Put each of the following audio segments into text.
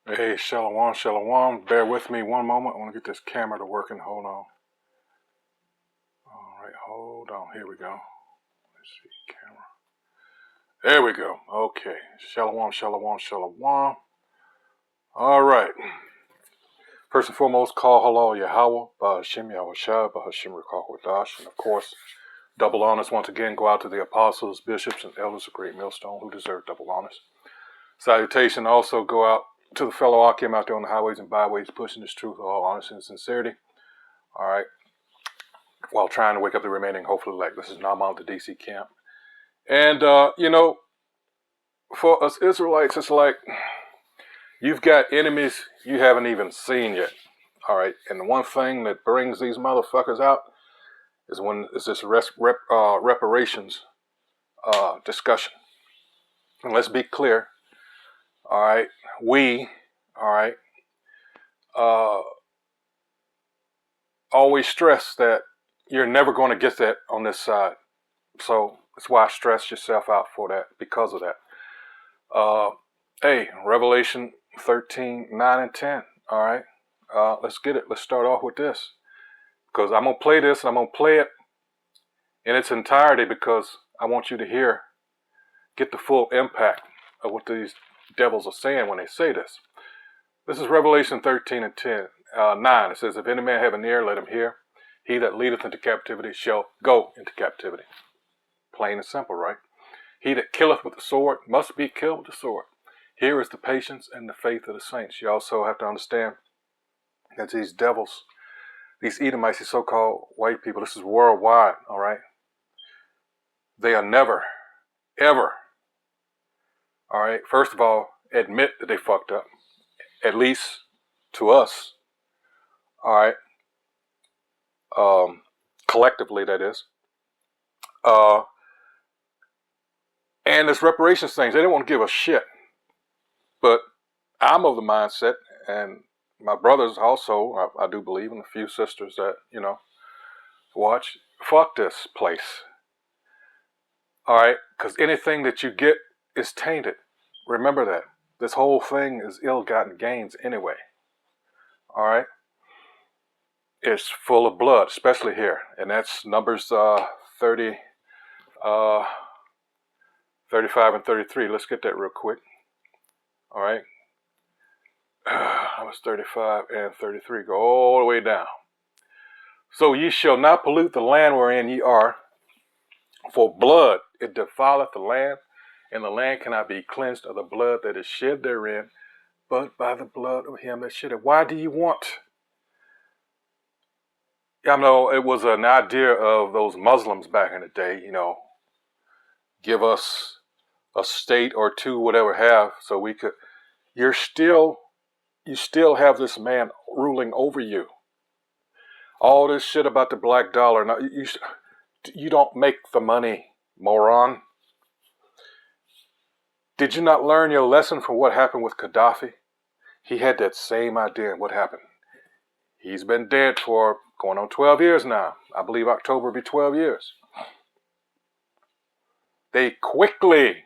Hey, Shalom, Shalom. Bear with me one moment. I want to get this camera to working. Hold on. All right, hold on. Here we go. Let's see, camera. There we go. Okay. Shalom, Shalom, Shalom. All right. First and foremost, call halal Yahweh, Bahashim Yahushua, Bahashim Rakakwadash. And of course, double honors once again go out to the apostles, bishops, and elders of Great Millstone who deserve double honors. Salutation also go out to the fellow Akim out there on the highways and byways pushing this truth with all honesty and sincerity. All right. While trying to wake up the remaining hopefully elect. This is Naaman at the DC camp. And, for us Israelites, it's like you've got enemies you haven't even seen yet. All right. And the one thing that brings these motherfuckers out is when it's this reparations discussion. And let's be clear. All right. We, all right, always stress that you're never going to get that on this side. So that's why I stress yourself out for that, because of that. Hey, Revelation 13, 9, and 10. All right. Let's get it. Let's start off with this. Because I'm going to play this and I'm going to play it in its entirety because I want you to get the full impact of what these devils are saying when they say this. This is Revelation 13 and 9. It says, if any man have an ear, let him hear. He that leadeth into captivity shall go into captivity. Plain and simple, right? He that killeth with the sword must be killed with the sword. Here is the patience and the faith of the saints. You also have to understand that these devils, these Edomites, these so-called white people, this is worldwide, all right? They are never, ever, all right, first of all, admit that they fucked up, at least to us, all right, collectively, that is. And this reparations things, they didn't want to give a shit. But I'm of the mindset, and my brothers also, I do believe, and a few sisters that, watch, fuck this place. All right? Because anything that you get is tainted. Remember that. This whole thing is ill-gotten gains anyway. All right? It's full of blood, especially here. And that's Numbers 35 and 33. Let's get that real quick. All right? Numbers 35 and 33. Go all the way down. So ye shall not pollute the land wherein ye are, for blood it defileth the land, and the land cannot be cleansed of the blood that is shed therein, but by the blood of him that shed it. Why do you want? I know it was an idea of those Muslims back in the day, give us a state or two, whatever have, so we could. You still have this man ruling over you. All this shit about the black dollar. Now, you don't make the money, moron. Did you not learn your lesson from what happened with Gaddafi? He had that same idea. And what happened? He's been dead for going on 12 years now. I believe October will be 12 years. They quickly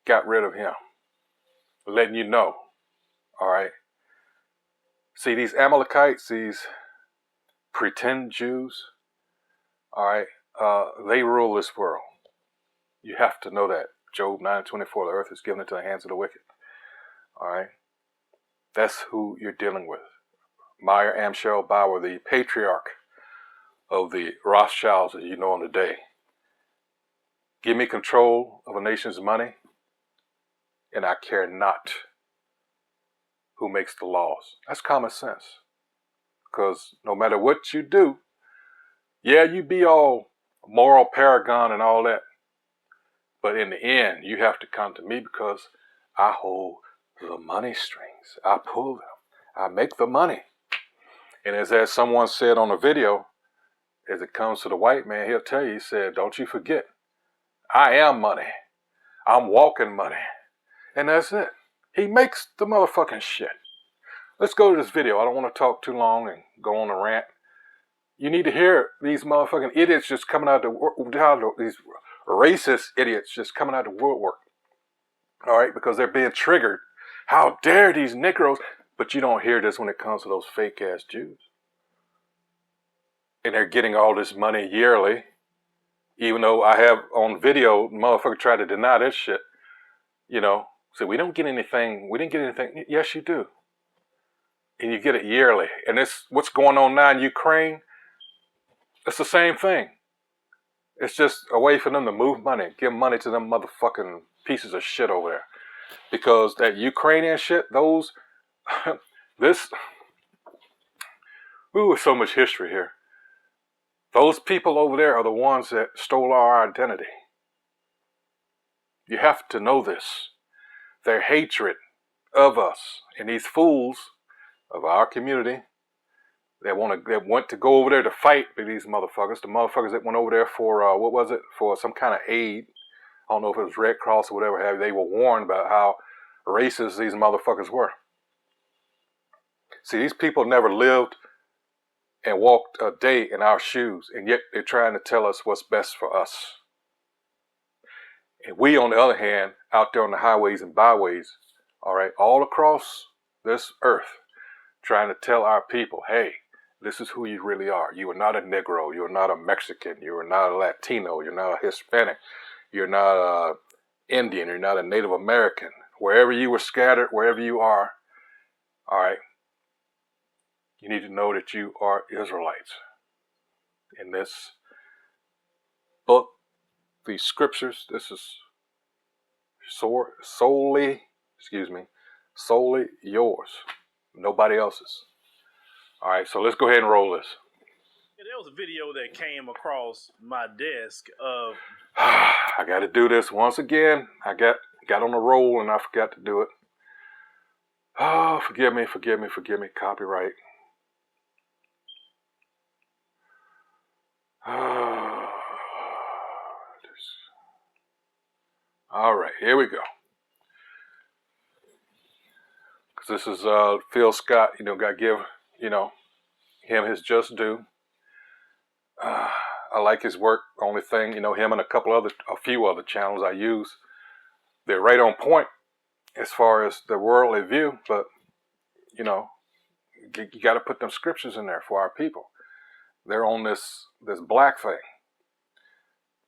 got rid of him. Letting you know. All right. See, these Amalekites, these pretend Jews, all right, they rule this world. You have to know that. Job 9:24, the earth is given into the hands of the wicked. All right. That's who you're dealing with. Meyer Amschel Bauer, the patriarch of the Rothschilds, as you know him today. Give me control of a nation's money, and I care not who makes the laws. That's common sense. Because no matter what you do, yeah, you be all moral paragon and all that. But in the end, you have to come to me because I hold the money strings. I pull them. I make the money. And as someone said on a video, as it comes to the white man, he'll tell you, he said, don't you forget, I am money. I'm walking money. And that's it. He makes the motherfucking shit. Let's go to this video. I don't want to talk too long and go on a rant. You need to hear these motherfucking idiots just coming out of these racist idiots just coming out of the woodwork. All right, because they're being triggered How dare these Negroes? But you don't hear this when it comes to those fake ass Jews. And they're getting all this money yearly, even though I have on video, motherfucker try to deny this shit. You know, say we don't get anything. We didn't get anything. Yes, you do. And you get it yearly. And it's what's going on now in Ukraine. It's the same thing. It's just a way for them to move money, give money to them motherfucking pieces of shit over there. Because that Ukrainian shit, those, so much history here. Those people over there are the ones that stole our identity. You have to know this. Their hatred of us and these fools of our community that went to go over there to fight with these motherfuckers. The motherfuckers that went over there for, what was it? For some kind of aid. I don't know if it was Red Cross or whatever. They were warned about how racist these motherfuckers were. See, these people never lived and walked a day in our shoes, and yet they're trying to tell us what's best for us. And we, on the other hand, out there on the highways and byways, all right, all across this earth, trying to tell our people, hey, this is who you really are. You are not a Negro. You are not a Mexican. You are not a Latino. You're not a Hispanic. You're not a Indian. You're not a Native American. Wherever you were scattered, wherever you are, all right, you need to know that you are Israelites. In this book, these scriptures, this is solely yours, nobody else's. All right, so let's go ahead and roll this. Yeah, there was a video that came across my desk of... I got to do this once again. I got on a roll and I forgot to do it. Oh, forgive me, copyright. All right, here we go. Because this is Phil Scott, got to give, him his just due. I like his work. Only thing, him and a few other channels I use, they're right on point as far as the worldly view, but, you got to put them scriptures in there for our people. They're on this black thing.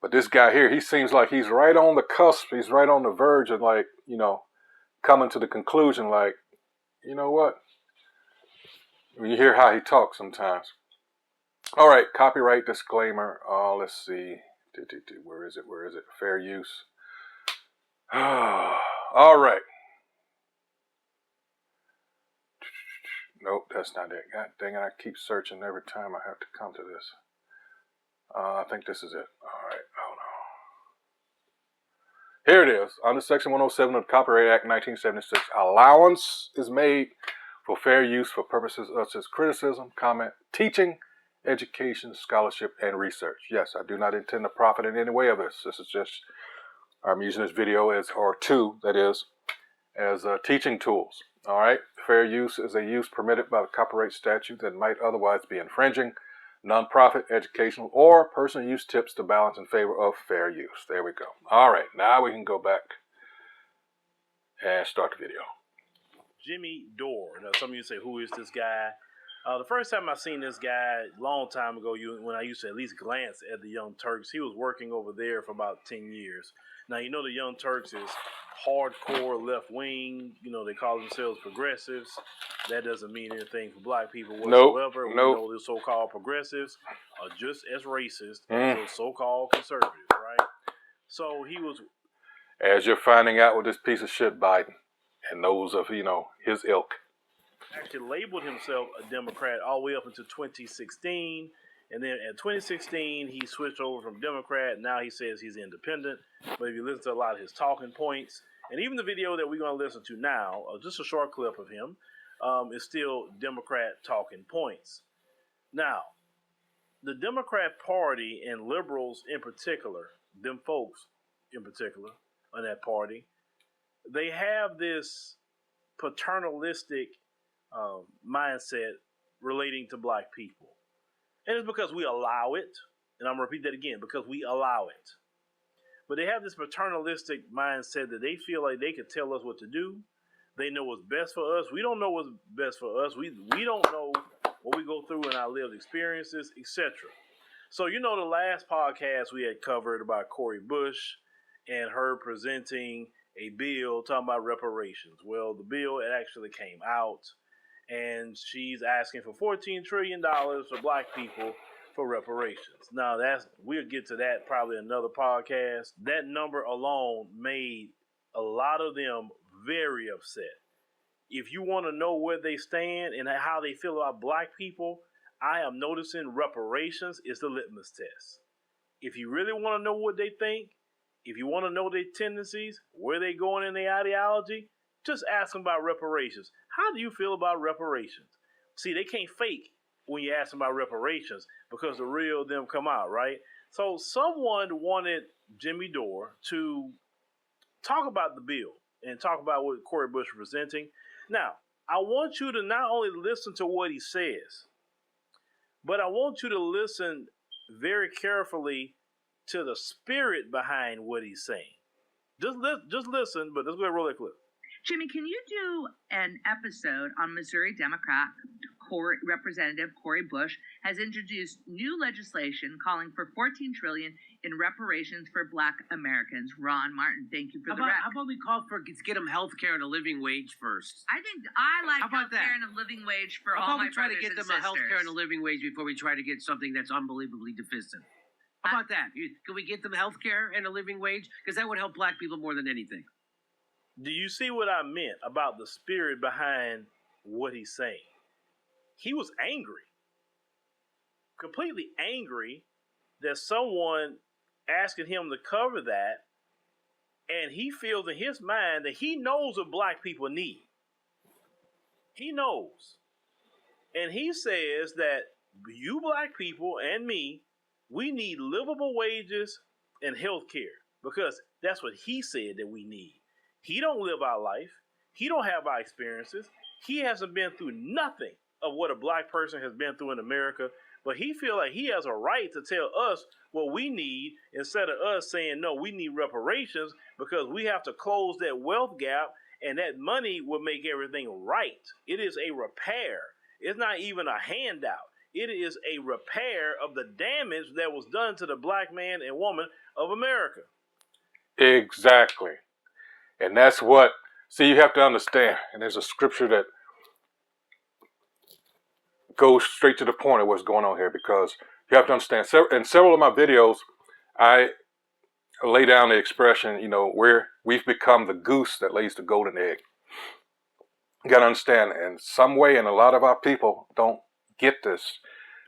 But this guy here, he seems like he's right on the cusp. He's right on the verge of coming to the conclusion you know what? When you hear how he talks sometimes. All right, copyright disclaimer. Let's see. Where is it? Fair use. All right. Nope, that's not it. God dang it, I keep searching every time I have to come to this. I think this is it. All right, hold on. Here it is. Under Section 107 of the Copyright Act 1976, allowance is made for fair use for purposes such as criticism, comment, teaching, education, scholarship, and research. Yes, I do not intend to profit in any way of this. This is just, I'm using this video as teaching tools. All right, fair use is a use permitted by the copyright statute that might otherwise be infringing nonprofit, educational, or personal use tips to balance in favor of fair use. There we go. All right, now we can go back and start the video. Jimmy Dore. Now, some of you say, who is this guy? The first time I seen this guy, a long time ago, when I used to at least glance at the Young Turks, he was working over there for about 10 years. Now, the Young Turks is hardcore left wing. They call themselves progressives. That doesn't mean anything for black people whatsoever. We know the so-called progressives are just as racist as those so-called conservatives, right? So he was... As you're finding out with this piece of shit Biden and those of, his ilk. Actually labeled himself a Democrat all the way up until 2016. And then at 2016, he switched over from Democrat. Now he says he's independent. But if you listen to a lot of his talking points, and even the video that we're going to listen to now, just a short clip of him, is still Democrat talking points. Now, the Democrat Party and liberals in particular, them folks in particular in that party, they have this paternalistic mindset relating to black people. And it's because we allow it. And I'm going to repeat that again, because we allow it. But they have this paternalistic mindset that they feel like they could tell us what to do. They know what's best for us. We don't know what's best for us. We don't know what we go through in our lived experiences, etc. So, you know, the last podcast we had covered about Cori Bush and her presenting a bill talking about reparations. Well, the bill it actually came out, and she's asking for $14 trillion for black people for reparations. Now, we'll get to that probably another podcast. That number alone made a lot of them very upset. If you want to know where they stand and how they feel about black people, I am noticing reparations is the litmus test. If you really want to know what they think, if you want to know their tendencies, where they going in their ideology, just ask them about reparations. How do you feel about reparations? See, they can't fake when you ask them about reparations because the real them come out, right? So someone wanted Jimmy Dore to talk about the bill and talk about what Cori Bush is presenting. Now, I want you to not only listen to what he says, but I want you to listen very carefully to the spirit behind what he's saying. Just listen, but let's go ahead and roll that clip. Jimmy, can you do an episode on Missouri Democrat Representative Cori Bush has introduced new legislation calling for $14 trillion in reparations for Black Americans. Ron Martin, thank you for the rec. How about we call for get them health care and a living wage first? I think I like health care and a living wage for all my brothers and sisters. How about we try to get them a health care and a living wage before we try to get something that's unbelievably deficient? How about that? Can we get them health care and a living wage? Because that would help black people more than anything. Do you see what I meant about the spirit behind what he's saying? He was angry, completely angry that someone asking him to cover that, and he feels in his mind that he knows what black people need. He knows. And he says that you black people and me, we need livable wages and health care because that's what he said that we need. He don't live our life. He don't have our experiences. He hasn't been through nothing of what a black person has been through in America, but he feel like he has a right to tell us what we need instead of us saying, no, we need reparations because we have to close that wealth gap and that money will make everything right. It is a repair. It's not even a handout. It is a repair of the damage that was done to the black man and woman of America. Exactly. And that's what, see, you have to understand, and there's a scripture that goes straight to the point of what's going on here, because you have to understand, in several of my videos, I lay down the expression, you know, where we've become the goose that lays the golden egg. You got to understand, in some way, and a lot of our people don't get this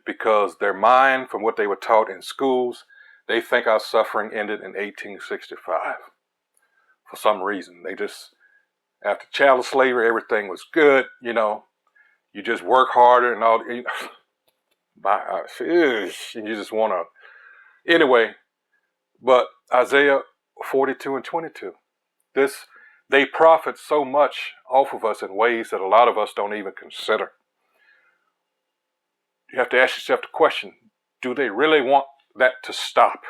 because their mind, from what they were taught in schools, they think our suffering ended in 1865. For some reason, they just, after chattel slavery, everything was good, you know. You just work harder and all. You just want to. Anyway, but Isaiah 42 and 22. They profit so much off of us in ways that a lot of us don't even consider. You have to ask yourself the question, do they really want that to stop?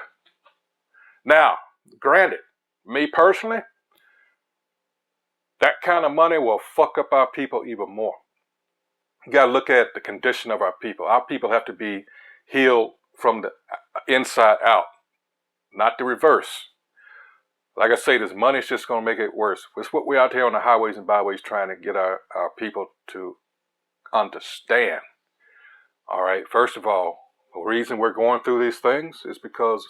Now, granted, me personally, that kind of money will fuck up our people even more. You got to look at the condition of our people. Our people have to be healed from the inside out, not the reverse. Like I say, this money is just going to make it worse. It's what we're out here on the highways and byways trying to get our people to understand. All right, first of all, the reason we're going through these things is because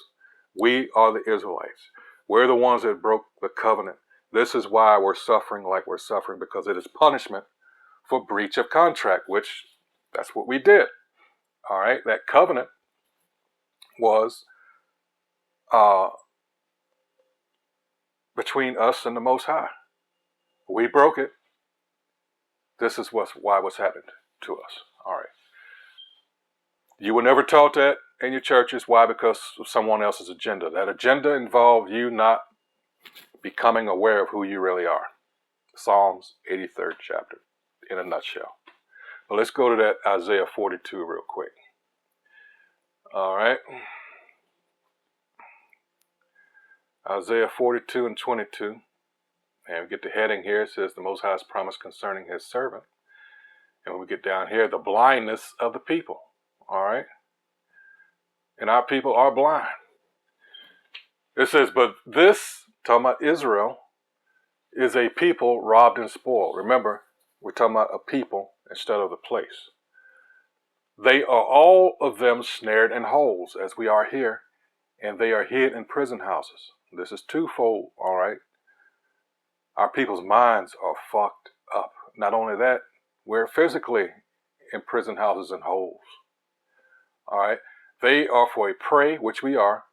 we are the Israelites. We're the ones that broke the covenant. This is why we're suffering like we're suffering, because it is punishment for breach of contract, which that's what we did. All right, that covenant was between us and the Most High. We broke it. This is what's happened to us. All right. You were never taught that in your churches. Why? Because of someone else's agenda. That agenda involved you not becoming aware of who you really are. Psalms 83rd chapter. In a nutshell. But let's go to that Isaiah 42 real quick. All right. Isaiah 42 and 22. And we get the heading here. It says the Most High's promise concerning his servant. And when we get down here, the blindness of the people. All right. And our people are blind. It says, but this, talking about Israel, is a people robbed and spoiled. Remember, we're talking about a people instead of the place. They are all of them snared in holes, as we are here, and they are hid in prison houses. This is twofold, all right? Our people's minds are fucked up. Not only that, we're physically in prison houses and holes. All right? They are for a prey, which we are.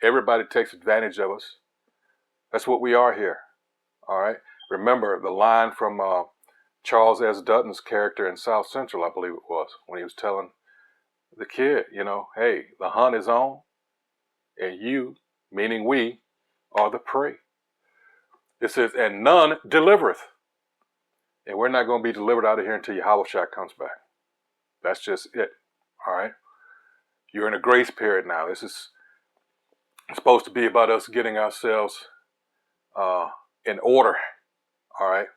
Everybody takes advantage of us. That's what we are here. All right? Remember the line from Charles S. Dutton's character in South Central, I believe it was, when he was telling the kid, you know, hey, the hunt is on, and you, meaning we, are the prey. It says, and none delivereth. And we're not going to be delivered out of here until Yahushua comes back. That's just it. All right? You're in a grace period now. This is supposed to be about us getting ourselves in order. All right?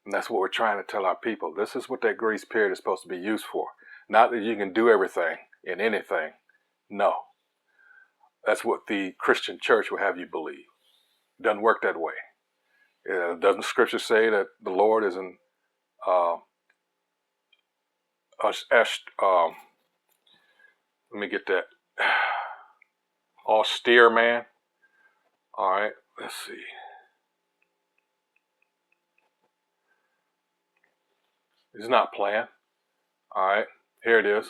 And that's what we're trying to tell our people. This is what that grace period is supposed to be used for. Not that you can do everything in anything. No. That's what the Christian church will have you believe. It doesn't work that way. Doesn't Scripture say that the Lord is an let me get that, austere man? All right, let's see. He's not playing. All right, here it is.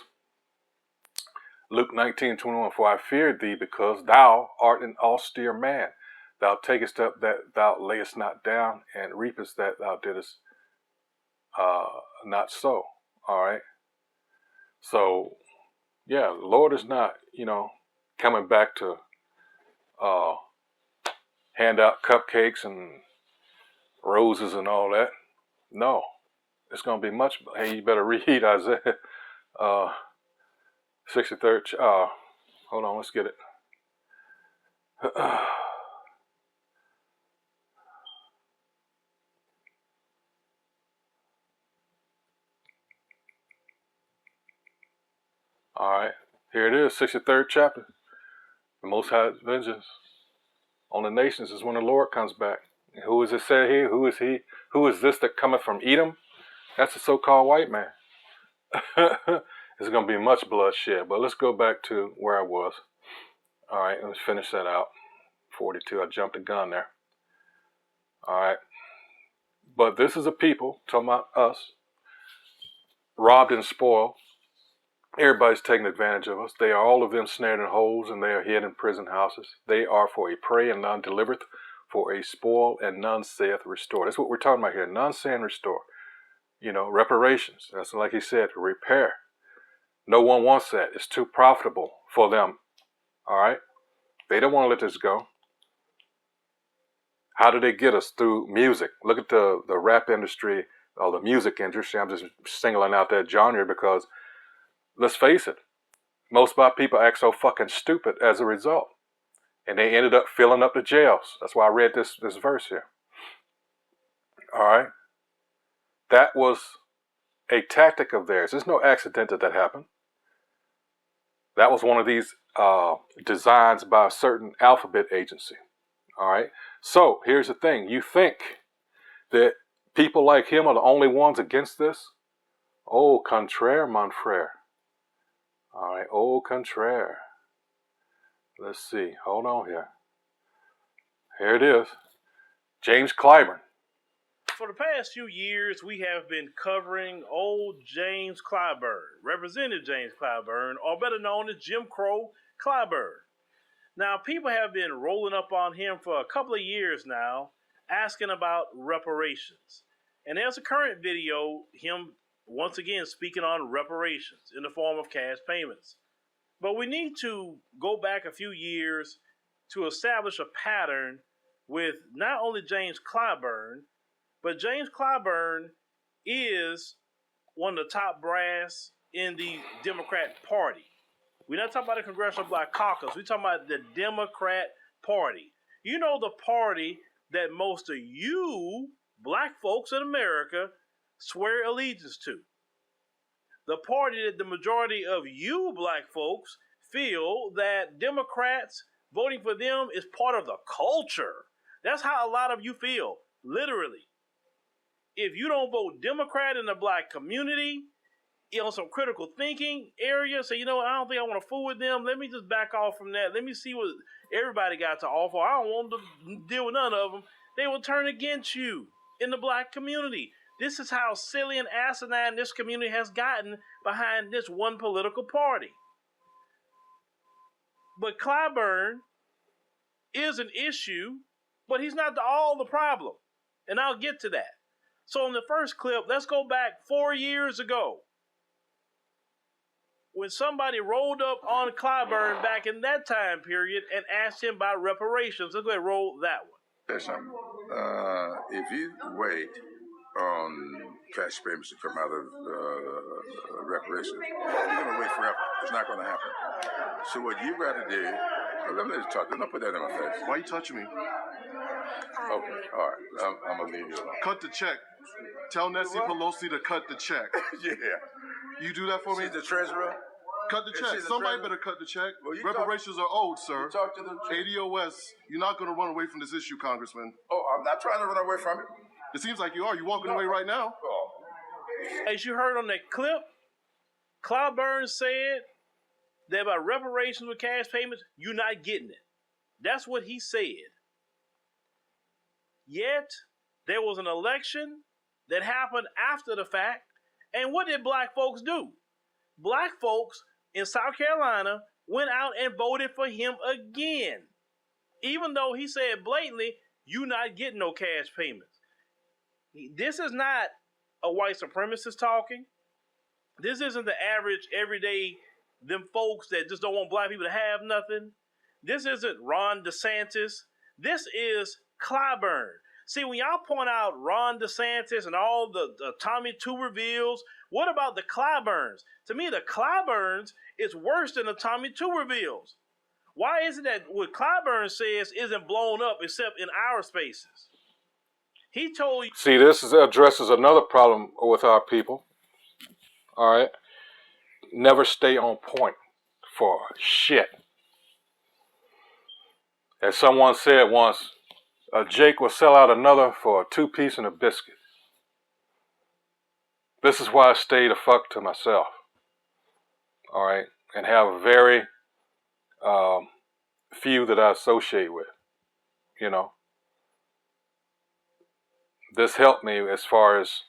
Luke 19:21. For I feared thee, because thou art an austere man. Thou takest up that thou layest not down, and reapest that thou didst not sow. All right. So, yeah, the Lord is not, coming back to hand out cupcakes and roses and all that. No, it's going to be much. Hey, you better read Isaiah 63rd. Hold on, let's get it. All right, here it is, 63rd chapter. The Most High's vengeance on the nations is when the Lord comes back. And who is it said here? Who is he? Who is this that cometh from Edom? That's the so-called white man. There's going to be much bloodshed. But let's go back to where I was. All right, let's finish that out. 42, I jumped the gun there. All right. But this is a people, talking about us, robbed and spoiled. Everybody's taking advantage of us. They are all of them snared in holes, and they are hid in prison houses. They are for a prey, and none delivereth, for a spoil, and none saith restore. That's what we're talking about here. None saying restore. Reparations. That's like he said, repair. No one wants that. It's too profitable for them. All right? They don't want to let this go. How do they get us? Through music. Look at the rap industry, or the music industry. I'm just singling out that genre because, let's face it, most of our people act so fucking stupid as a result. And they ended up filling up the jails. That's why I read this verse here. All right? That was a tactic of theirs. There's no accident that happened. That was one of these designs by a certain alphabet agency. All right? So, here's the thing. You think that people like him are the only ones against this? Au contraire, mon frère. All right, au contraire. Let's see. Hold on here. Here it is. James Clyburn. For the past few years, we have been covering old James Clyburn, Representative James Clyburn, or better known as Jim Crow Clyburn. Now, people have been rolling up on him for a couple of years now, asking about reparations. And there's a current video, him once again speaking on reparations in the form of cash payments. But we need to go back a few years to establish a pattern with not only James Clyburn, but James Clyburn is one of the top brass in the Democrat Party. We're not talking about the Congressional Black Caucus. We're talking about the Democrat Party. You know, the party that most of you black folks in America swear allegiance to. The party that the majority of you black folks feel that Democrats voting for them is part of the culture. That's how a lot of you feel, literally. If you don't vote Democrat in the black community, on some critical thinking area, say, you know what, I don't think I want to fool with them. Let me just back off from that. Let me see what everybody got to offer. I don't want to deal with none of them. They will turn against you in the black community. This is how silly and asinine this community has gotten behind this one political party. But Clyburn is an issue, but he's not all the problem. And I'll get to that. So in the first clip, let's go back 4 years ago, when somebody rolled up on Clyburn back in that time period and asked him about reparations. Let's go ahead and roll that one. There's something. If you wait on cash payments to come out of reparations, you're going to wait forever. It's not going to happen. So what you got to do, let me just talk. Don't put that in my face. Why are you touching me? Okay, all right. I'm going to leave you alone. Cut the check. Tell Nancy Pelosi to cut the check. Yeah. You do that for me? She's the treasurer. Cut the check. Somebody better cut the check. Well, reparations are owed, sir. Talk to the ADOS, you're not going to run away from this issue, Congressman. Oh, I'm not trying to run away from it. It seems like you are. You're walking away right now. Oh. As you heard on that clip, Clyburn said that about reparations with cash payments, you're not getting it. That's what he said. Yet, there was an election that happened after the fact, and what did black folks do? Black folks in South Carolina went out and voted for him again, even though he said blatantly, you're not getting no cash payments. This is not a white supremacist talking. This isn't the average, everyday, them folks that just don't want black people to have nothing. This isn't Ron DeSantis. This is Clyburn. See, when y'all point out Ron DeSantis and all the Tommy Tubervilles, what about the Clyburns? To me, the Clyburns is worse than the Tommy Tubervilles. Why is it that what Clyburn says isn't blown up except in our spaces? He told you. See, this addresses another problem with our people. All right? Never stay on point for shit. As someone said once, Jake will sell out another for a 2-piece and a biscuit. This is why I stay the fuck to myself. All right? And have very few that I associate with. You know? This helped me as far as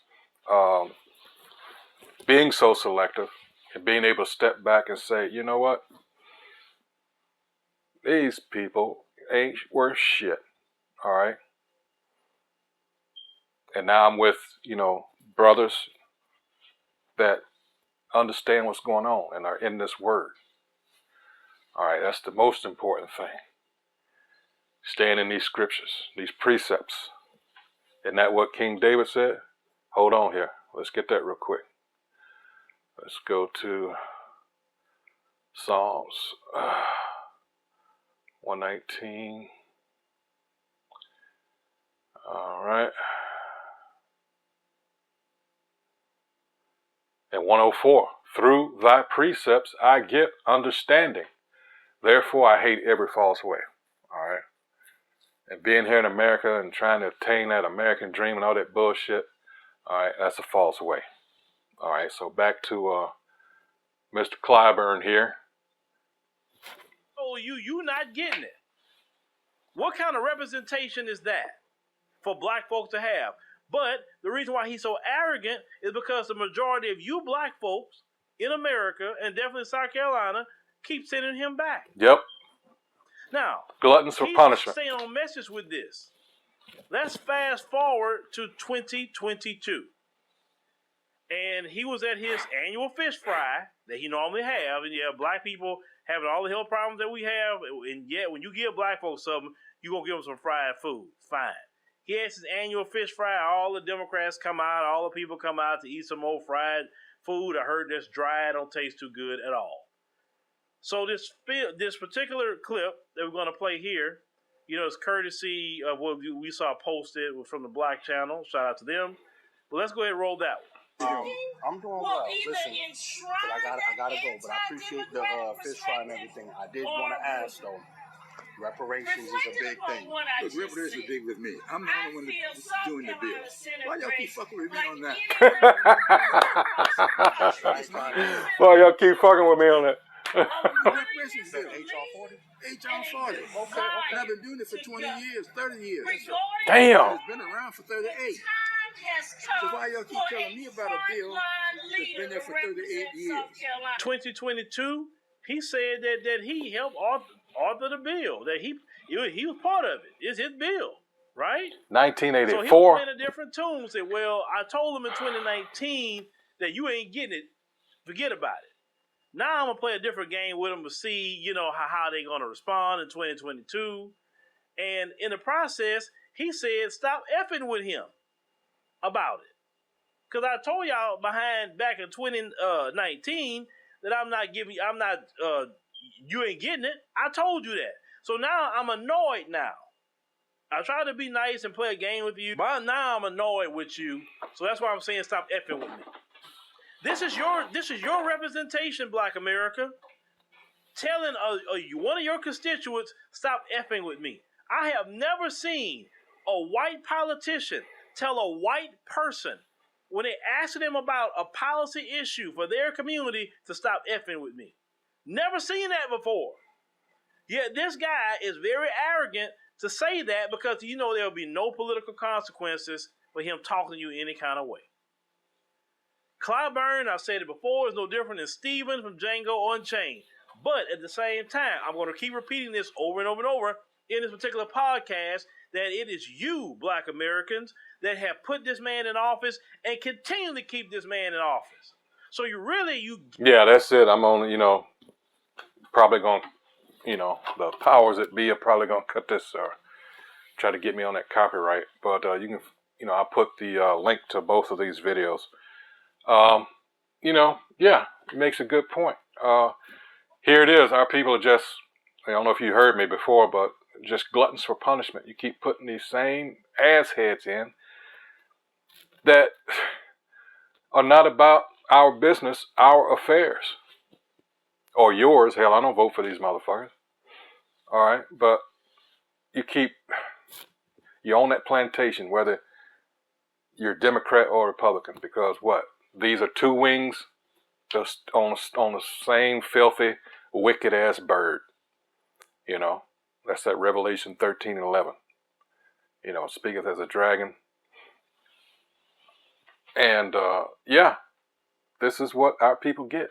being so selective and being able to step back and say, you know what? These people ain't worth shit. All right. And now I'm with, brothers that understand what's going on and are in this word. All right. That's the most important thing. Staying in these scriptures, these precepts. Isn't that what King David said? Hold on here. Let's get that real quick. Let's go to Psalms 119. All right. And 104. Through thy precepts I get understanding. Therefore I hate every false way. All right. And being here in America and trying to attain that American dream and all that bullshit, all right, that's a false way. All right, so back to Mr. Clyburn here. Oh, you not getting it. What kind of representation is that for black folks to have? But the reason why he's so arrogant is because the majority of you black folks in America, and definitely South Carolina, keep sending him back. Yep. Now, gluttons for punishment. Staying on message with this. Let's fast forward to 2022. And he was at his annual fish fry that he normally have. And yeah, black people having all the health problems that we have. And yet, when you give black folks something, you're going to give them some fried food. Fine. He has his annual fish fry. All the Democrats come out. All the people come out to eat some more fried food. I heard that's dry. Don't taste too good at all. So this particular clip that we're going to play here You know, it's courtesy of what we saw posted from the Black Channel. Shout out to them. But let's go ahead and roll that one. I'm doing well. Listen, but I gotta go. But I appreciate the fish fry and everything. I did want to ask though. Reparations is a big thing. Look, reparations are big with me. I'm the only one that's doing the bill. Why y'all keep fucking with me on that? Well, y'all keep fucking with me on that. Reparations bill. HR 40? HR 40. Okay. And I've been doing it for 20 years, 30 years. Damn. It's been around for 38. So why y'all keep telling me about a bill that's been there for 38 years? 2022, he said that he helped author the bill. That he was part of it. It's his bill, right? So he was 1984. playing a different tune. Said, well, I told him in 2019 that you ain't getting it. Forget about it. Now I'm gonna play a different game with them to see, you know, how they gonna respond in 2022. And in the process, he said, stop effing with him about it. Because I told y'all back in 2019 that you ain't getting it. I told you that. So now I'm annoyed now. I try to be nice and play a game with you, but now I'm annoyed with you. So that's why I'm saying stop effing with me. This is your representation, Black America, telling one of your constituents, stop effing with me. I have never seen a white politician tell a white person when they ask them about a policy issue for their community to stop effing with me. Never seen that before. Yet this guy is very arrogant to say that because you know there will be no political consequences for him talking to you any kind of way. Clyburn, I've said it before, is no different than Steven from Django Unchained. But at the same time, I'm going to keep repeating this over and over and over in this particular podcast that it is you, Black Americans, that have put this man in office and continue to keep this man in office. So Yeah, that's it. I'm only, probably going to, the powers that be are probably going to cut this or try to get me on that copyright. But you can, I'll put the link to both of these videos. Yeah, it makes a good point. Here it is. Our people are just, I don't know if you heard me before, but just gluttons for punishment. You keep putting these same assheads in that are not about our business, our affairs. Or yours. Hell, I don't vote for these motherfuckers. All right, but you own that plantation, whether you're Democrat or Republican, because what? These are two wings just on the same filthy, wicked-ass bird. That's that Revelation 13:11. Speaketh as a dragon. And, this is what our people get.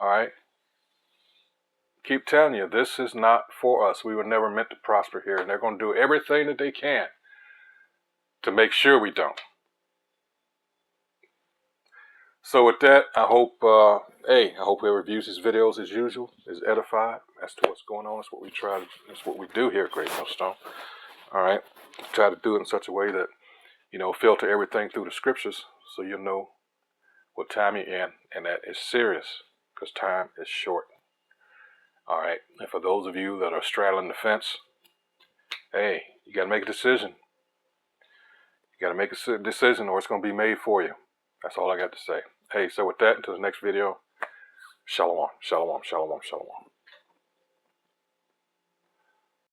All right? Keep telling you, this is not for us. We were never meant to prosper here, and they're going to do everything that they can to make sure we don't. So with that, I hope whoever views these videos as usual is edified as to what's going on. That's what we do here at Great Millstone. All right, try to do it in such a way that filter everything through the scriptures, so you'll know what time you're in, and that is serious because time is short. All right, and for those of you that are straddling the fence, hey, you got to make a decision. You got to make a decision, or it's going to be made for you. That's all I got to say. Hey, so with that, until the next video, shalom, shalom, shalom, shalom.